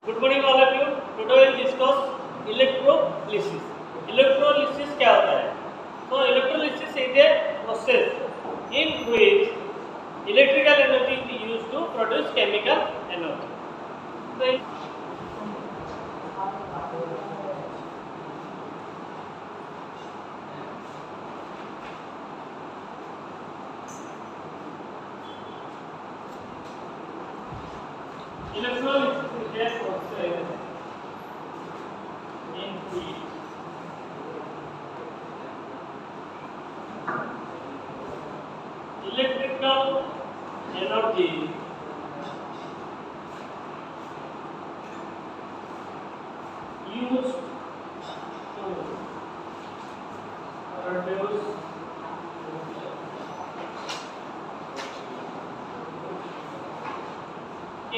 Good morning all of you. Today will discuss electrolysis. Electrolysis क्या होता है? तो electrolysis is a process in which electrical energy is used to produce chemical energy. Electrolysis is a process in which electrical energy used to produce chemical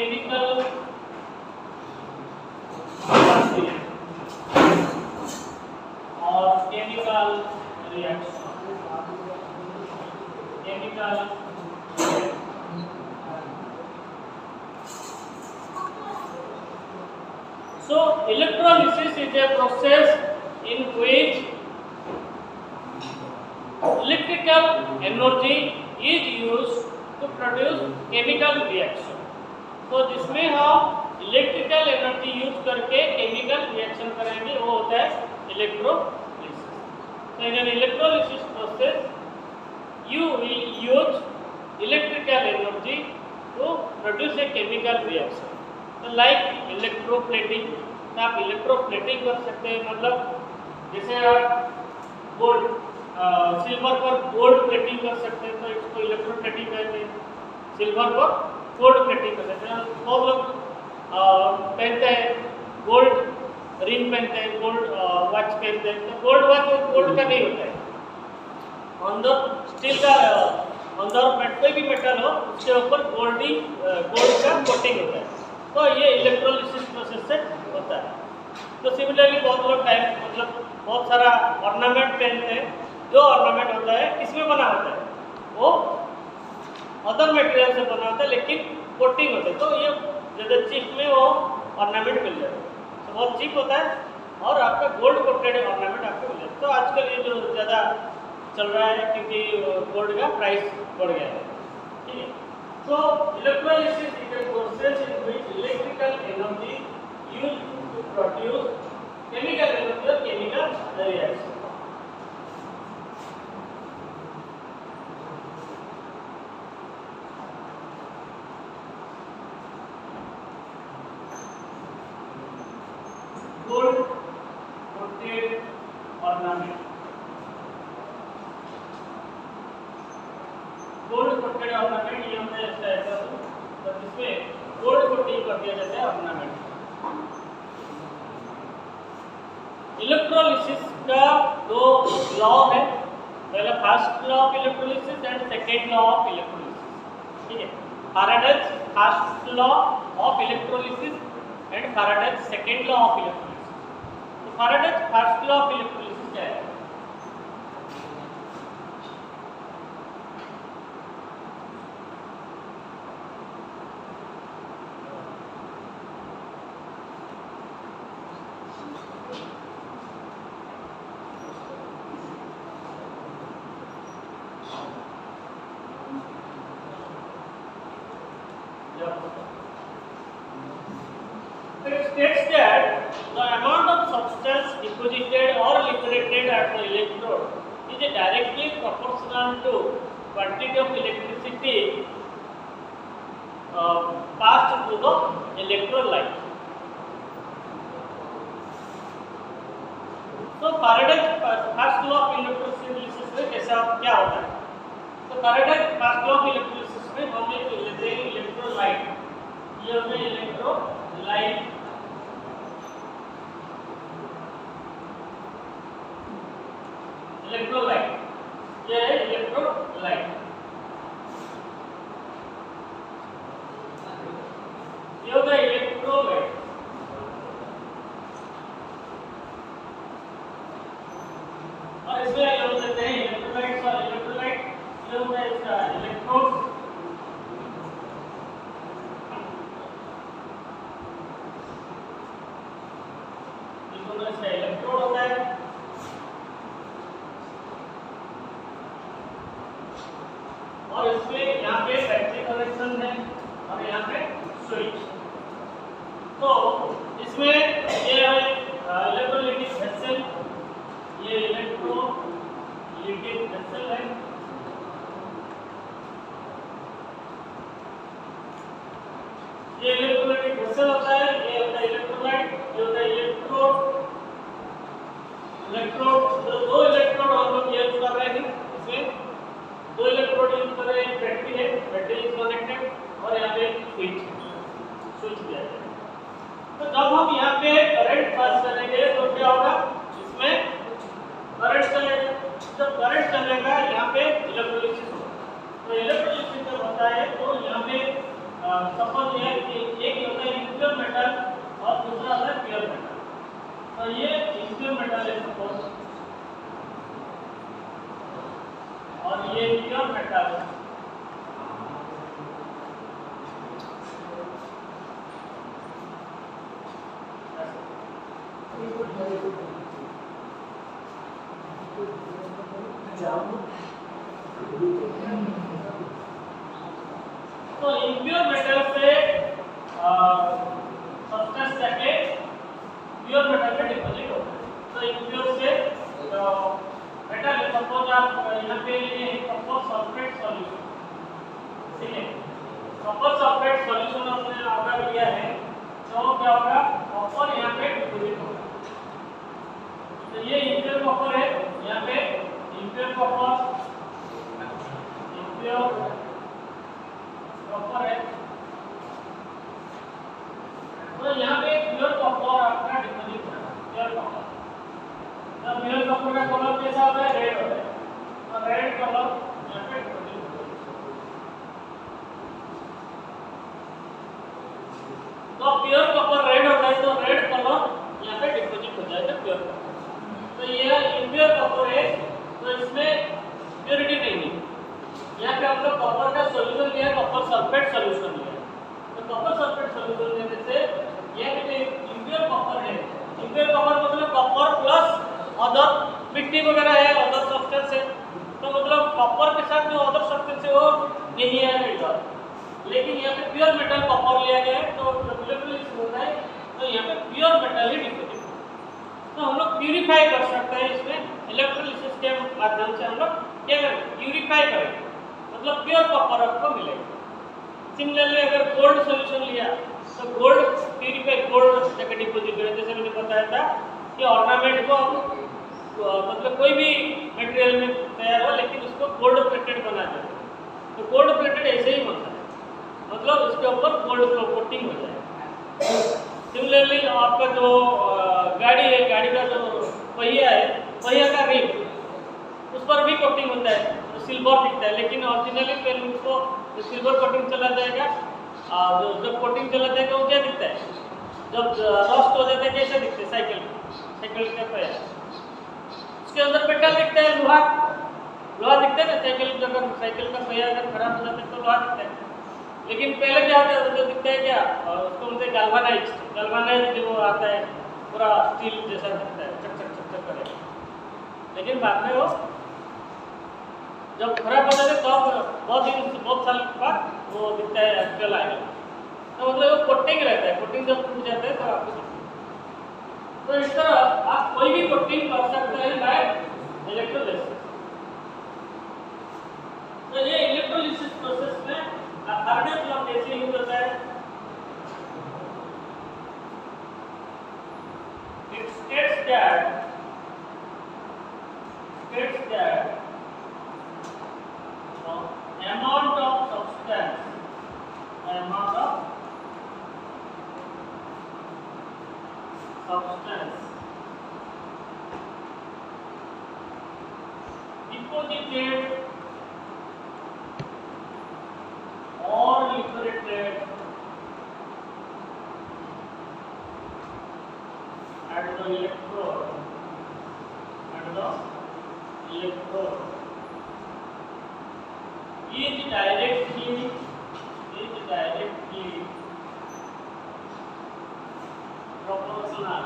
energy or chemical reaction. So electrolysis is a process in which electrical energy is used to produce chemical reaction. तो जिसमें हम electrical energy use करके chemical reaction करेंगे वो होता है electrolysis. So in an electrolysis process you will use electrical energy to produce a chemical reaction. So like electroplating, तो आप इलेक्ट्रोप्लेटिंग कर सकते हैं, मतलब जैसे आप गोल्ड सिल्वर पर गोल्ड प्लेटिंग कर सकते हैं तो इसको इलेक्ट्रोप्लेटिंग कहते हैं। सिल्वर पर गोल्ड प्लेटिंग कर सकते हैं। बहुत लोग पहनते हैं गोल्ड रिंग पहनते हैं, गोल्ड वॉच पहनते हैं, तो गोल्ड वॉच वो गोल्ड का नहीं होता है। अंदर स्टील का अंदर कोई भी मेटल हो उसके ऊपर गोल्ड का कोटिंग होता है। तो ये इलेक्ट्रोलिसिस प्रोसेस से होता है। तो सिमिलरली बहुत लोग मतलब बहुत सारा ऑर्नामेंट पहनते हैं, जो ऑर्नामेंट होता है किसमें बना होता है? वो अदर मटेरियल से बना होता है लेकिन कोटिंग होता है। तो ये ज़्यादा चीप में वो ऑर्नामेंट मिल जाता है, तो बहुत चीप होता है और आपका गोल्ड कोटेड ऑर्नामेंट आपको मिल जाता है। तो आजकल ये जो ज़्यादा चल रहा है क्योंकि गोल्ड का प्राइस बढ़ गया है, ठीक है। So electrolysis is a process in which electrical energy used to produce chemical energy or chemical reaction. Gold coated ornament. Gold coated ornament ये हमने ऐसा तो जिसमें गोल्ड कोटिंग कर दिया जाता है ऑर्नामेंट। इलेक्ट्रोलिसिस का दो लॉ है, पहला first law of electrolysis and second law of electrolysis, ठीक है। Faraday's first law of electrolysis and Faraday's second law of electrolysis. तो Faraday's first law of electrolysis क्या है? It states that the amount of substance deposited or liberated at the electrode is directly proportional to quantity of electricity passed through the electrolyte. So Faraday's first law of electrolysis में कैसा क्या होता है? तो Faraday's first law of electrolysis में हम लेते हैं इलेक्ट्रोलाइट, ये होता है इलेक्ट्रोलाइट। इलेक्ट्रोलाइट ये है इलेक्ट्रोलाइट, ये होता है इलेक्ट्रोलाइट। और इसमें हम लेते हैं इलेक्ट्रोलाइट्स और इलेक्ट्रोलाइट, ये होता है इसका इलेक्ट्रोड तो इसमें ये है इलेक्ट्रोलिटिक वेसल, ये इलेक्ट्रोलिटिक वेसल है। ये इलेक्ट्रोलाइटिक वेसल होता है, ये होता है इलेक्ट्रोलाइट, ये होता है इलेक्ट्रोड। दो इलेक्ट्रोड हम लोग यूज कर रहे हैं इसमें, दो इलेक्ट्रोड यूज कर रहे हैं। बैटरी है, बैटरी इज कनेक्टेड और यहाँ पे स्विच दिया है। तो जब हम यहाँ पे करंट पास करेंगे तो क्या होगा, इसमें करंट चलेगा। जब करंट चलेगा यहाँ पे इलेक्ट्रोलिसिस होगा। तो इलेक्ट्रोलिसिस जब होता है तो यहाँ पे सपोज ये एक होता है इम्प्योर मेटल और दूसरा होता है प्योर मेटल। तो ये इम्प्योर मेटल है सपोज, और ये प्योर मेटल है। तो इम्प्योर मेटल से सब्सटेंस जाके प्योर मेटल में डिपॉजिट होता है। तो इम्प्योर से मेटल है, सपोज आप यहाँ पे लिए कॉपर सल्फेट सॉल्यूशन, ठीक है, कॉपर सल्फेट सॉल्यूशन हमने अगर लिया है तो क्या होगा, कॉपर यहाँ पे डिपॉजिट होगा। तो ये इम्प्योर कॉपर है, यहाँ पे इम्प्योर कॉपर है। तो यहाँ पे प्योर कॉपर आपका डिपॉजिट होगा, प्योर कॉपर। तो प्योर कॉपर का कलर कैसा होता है, रेड होता है। तो रेड कलर यहाँ पे डिपॉजिट होगा। तो प्योर कॉपर रेड होता है, तो रेड कलर यहाँ पे डिपॉजिट हो जाएगा प्योर कॉपर। तो ये इम्प्योर कॉपर है, तो इसमें प्योरिटी नहीं है। यहाँ पे हम लोग कॉपर का सॉल्यूशन लिया है, कॉपर सल्फेट सॉल्यूशन लिया है। तो कॉपर सल्फेट सॉल्यूशन लेने से ये इम्प्योर कॉपर है। इम्प्योर कॉपर मतलब कॉपर प्लस अदर मिट्टी वगैरह है, अदर सब्सटेंस है। तो मतलब कॉपर के साथ जो अदर सब्सटेंस है वो नहीं है इधर, लेकिन यहाँ पे प्योर मेटल कॉपर लिया गया है। तो इलेक्ट्रोलिसिस होता है तो यहाँ पे प्योर मेटल ही डिपॉजिट। तो हम लोग प्यूरिफाई कर सकते हैं इसमें, इलेक्ट्रोलिसिस के माध्यम से हम लोग क्या करें, प्यूरिफाई करेंगे, मतलब प्योर कॉपर आपको मिलेगा। सिमिलरली अगर गोल्ड सॉल्यूशन लिया तो गोल्ड प्यूरिफाई, गोल्ड जगह डिपॉजिट करें। जैसे मैंने बताया था कि ऑर्नामेंट को मतलब कोई भी मटेरियल में तैयार हो लेकिन उसको गोल्ड प्लेटेड बना देते हैं। तो गोल्ड प्लेटेड ऐसे ही बनता है, मतलब उसके ऊपर गोल्ड कोटिंग हो जाएगा। सिमिलरली आपका जो गाड़ी है, गाड़ी का जो पहिया है, पहिया का रिम, उस पर भी कोटिंग होता है, तो सिल्वर दिखता है। लेकिन ऑरिजिनली पहले उसको सिल्वर कोटिंग चला जाएगा, जब कोटिंग चला जाएगा वो क्या दिखता है, जब रस्ट हो जाता है कैसे दिखते हैं, साइकिल का पहिया, उसके अंदर मेटल दिखता है, लोहा दिखता है ना। साइकिल का पहिया अगर खराब हो जाता है तो लोहा दिखता है। लेकिन पहले क्या होता है, जो दिखता है क्या, उसको बोलते हैं गैल्वानाइज जो आता है, पूरा स्टील जैसा दिखता है, चक चक चक चक करेगा। लेकिन बाद में वो जब खराब हो जाता है तो बहुत साल बाद वो दिखता है एक्चुअल आएगा। तो मतलब वो कोटिंग रहता है, कोटिंग जब टूट जाता है तो आपको दिखता है। तो इस तरह आप कोई भी कोटिंग कर सकते हैं बाय इलेक्ट्रोलिसिस। तो ये इलेक्ट्रोलिसिस प्रोसेस में अर्नेट लॉ कैसे यूज होता है, it states that amount of substance deposited or liberated at the electrode is directly proportional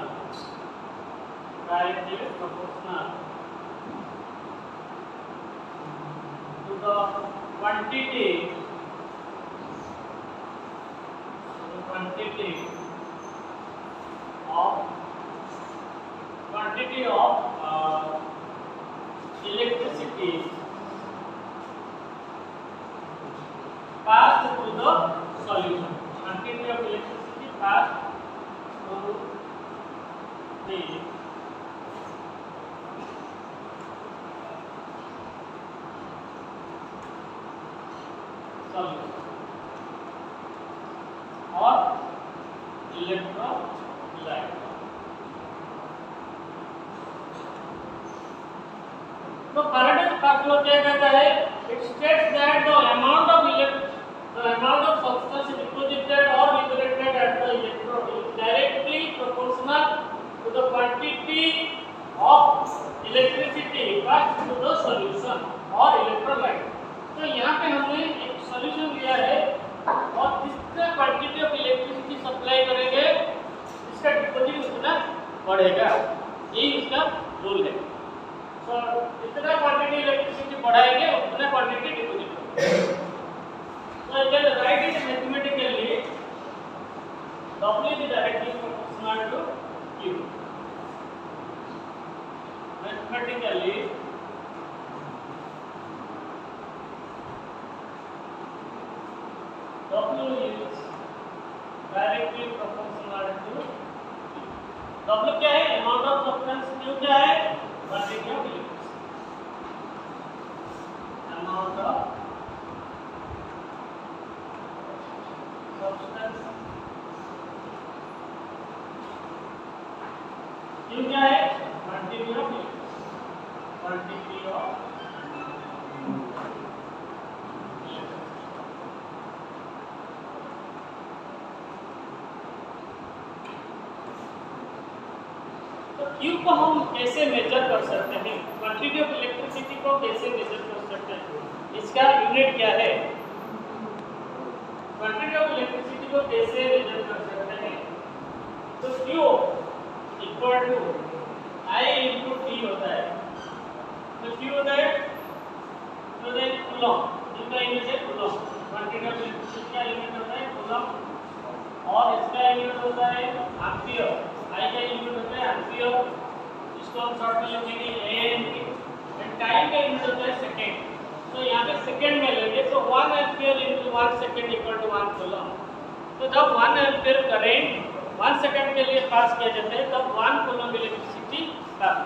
to the quantity quantity of electricity passed through the solution. Quantity of electricity passed through the solution or electrolyte. तो Faraday's first law क्या कहता है? It states that the amount of substance deposited or liberated at the electrode is directly proportional to the quantity of electricity passed through the solution or electrolyte. तो यहाँ पे हमने एक solution लिया है और जितना क्वांटिटी ऑफ इलेक्ट्रिसिटी सप्लाई करेंगे इसका डिपोजिट उतना बढ़ेगा, यही इसका रूल है। तो जितना क्वांटिटी इलेक्ट्रिसिटी बढ़ाएंगे उतना क्वांटिटी डिपोजिट होगा। So you can write it mathematically. W is directly proportional to Q. Mathematically, W is directly proportional to Q. W क्या है? Amount of substance. Q क्या है? Quantity of electricity. Amount of substance. Q क्या है? Quantity of electricity. Quantity of Q को हम कैसे major कर सकते हैं? क्वांटिटी ऑफ इलेक्ट्रिसिटी को कैसे मेजर कर सकते हैं? इसका यूनिट क्या है? क्वांटिटी ऑफ इलेक्ट्रिसिटी को कैसे मेजर कर सकते हैं? तो Q equal to I into T होता है। तो Q होता है कूलम, इसका यूनिट है कूलम। क्वांटिटी ऑफ इलेक्ट्रिसिटी का यूनिट होता है कूलम और इसका यूनिट होता है एम्पियर। I का यूनिट होता है एम्पियर, इसको हम शॉर्ट में लिखेंगे AMP। एंड टाइम का यूनिट होता है सेकंड। तो यहाँ पे सेकंड में लेंगे तो 1 ampere into 1 second equal to 1 coulomb. तो जब 1 एम्पियर करंट 1 सेकंड के लिए पास किया जाता है तब 1 कूलम इलेक्ट्रिसिटी पास।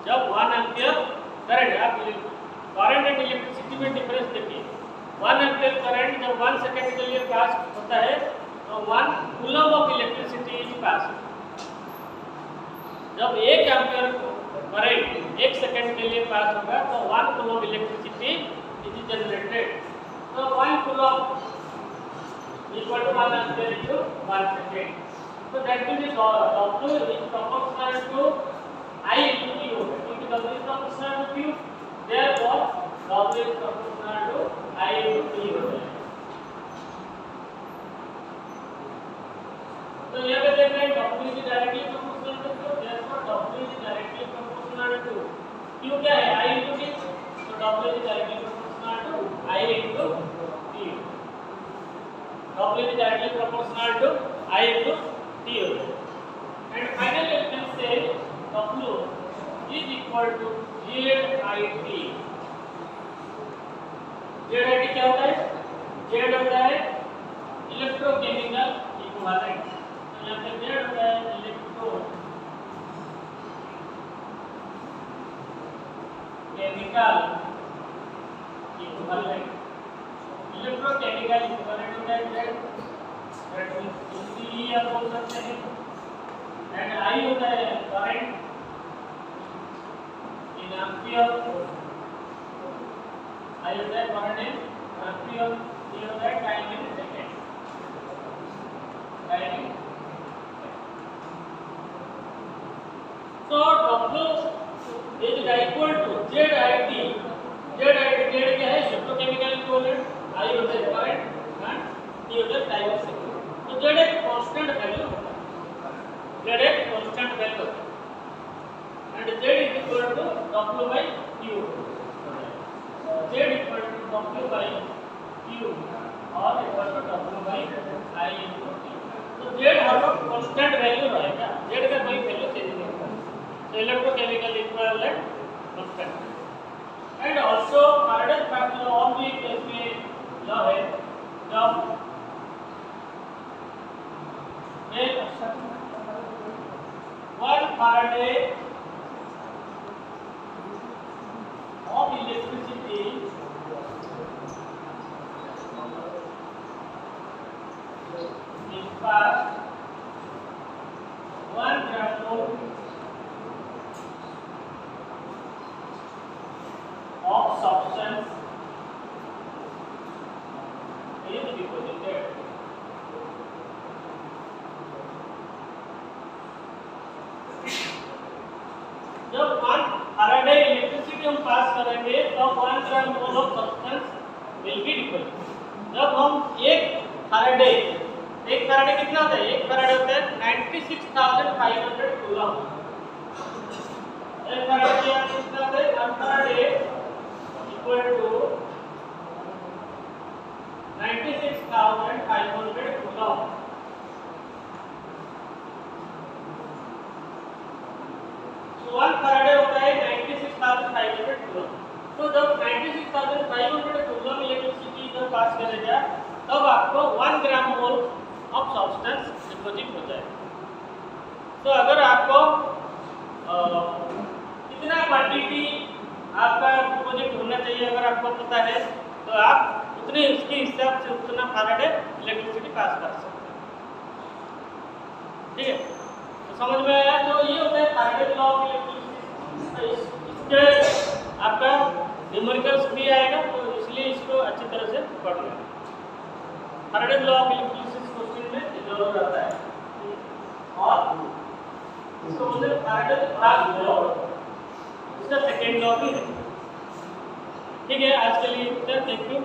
जब 1 एम्पियर करंट, आप करंट एंड इलेक्ट्रिसिटी में डिफरेंस देखिए। 1 एम्पियर करंट जब 1 सेकंड के लिए पास होता है तो 1 coulomb of electricity is pass. जब 1 एम्पियर करंट 1 सेकंड के लिए पास होगा तो 1 कूलम इलेक्ट्रिसिटी इज जनरेटेड। तो 1 coulomb equal to 1 ampere into 1 second. तो that means W is proportional to I into Q, क्योंकि W is proportional to Q, therefore W is proportional to I into T होता है। तो यहाँ पे देख रहे हैं W is directly proportional to Q, therefore W is directly proportional to Q क्या है? I into T, तो W is directly proportional to I into T। W is directly proportional to I into T होता है। And finally you can say W is equal to ZIT। ZIT क्या होता है? Z होता है electrochemical equivalent. तो यहाँ पे Z होता है electro chemical equivalent. Electrochemical equivalent होता है Z, दैट मींस इसी आप बोल सकते हैं। एंड I होता है करंट इन एम्पियर, I होता है करंट इन एम्पियर, ये होता है time in second, time in. So W is equal to ZIT। ZIT क्या है? Electrochemical equivalent. I होता है करंट एंड T होता है टाइम इन सेकंड। तो Z एक कांस्टेंट वैल्यू होता है, Z एक कांस्टेंट वैल्यू होता है and Z is equal to W by Q। Z equal to W by Q और equal to W by I into T। तो Z हर वक्त कांस्टेंट वैल्यू रहेगा, Z का कोई वैल्यू चेंज नहीं होगा। तो electro and also Faraday fact law और भी एक इसमें लॉ है जब one Faraday of electricity is passed 1 gram of substance is deposited. जब 1 फैराडे इलेक्ट्रिसिटी हम पास करेंगे तब 1 gram mole of substance will be deposited. जब हम एक फैराडे कितना होता है? एक फैराडे होता है 96,500 कूलम। एक फैराडे या कितना होता है? 1 फैराडे इक्वल टू 96,500 कूलम। तो 1 फैराडे होता है 96,500 कूलम। तो जब 96,500 कूलम इलेक्ट्रिसिटी जब पास करेगा तब आपको 1 gram mole of substance deposit हो जाएगा। तो अगर आपको कितना क्वांटिटी आपका डिपॉजिट होना चाहिए अगर आपको पता है तो आप उतने उसके हिसाब से उतना फैराडे इलेक्ट्रिसिटी पास कर सकते हैं। ठीक है, तो समझ में आया? तो ये होता है फैराडे लॉ ऑफ इलेक्ट्रिसिटी। इसके आपका न्यूमेरिकल्स भी आएगा तो इसलिए इसको अच्छी तरह से पढ़ लें। Faraday law of electricity question में जरूर आता है और इसको बोलते हैं फैराडे फर्स्ट लॉ, इसका सेकंड लॉ भी है। ठीक है, आज के लिए इतना। Thank you.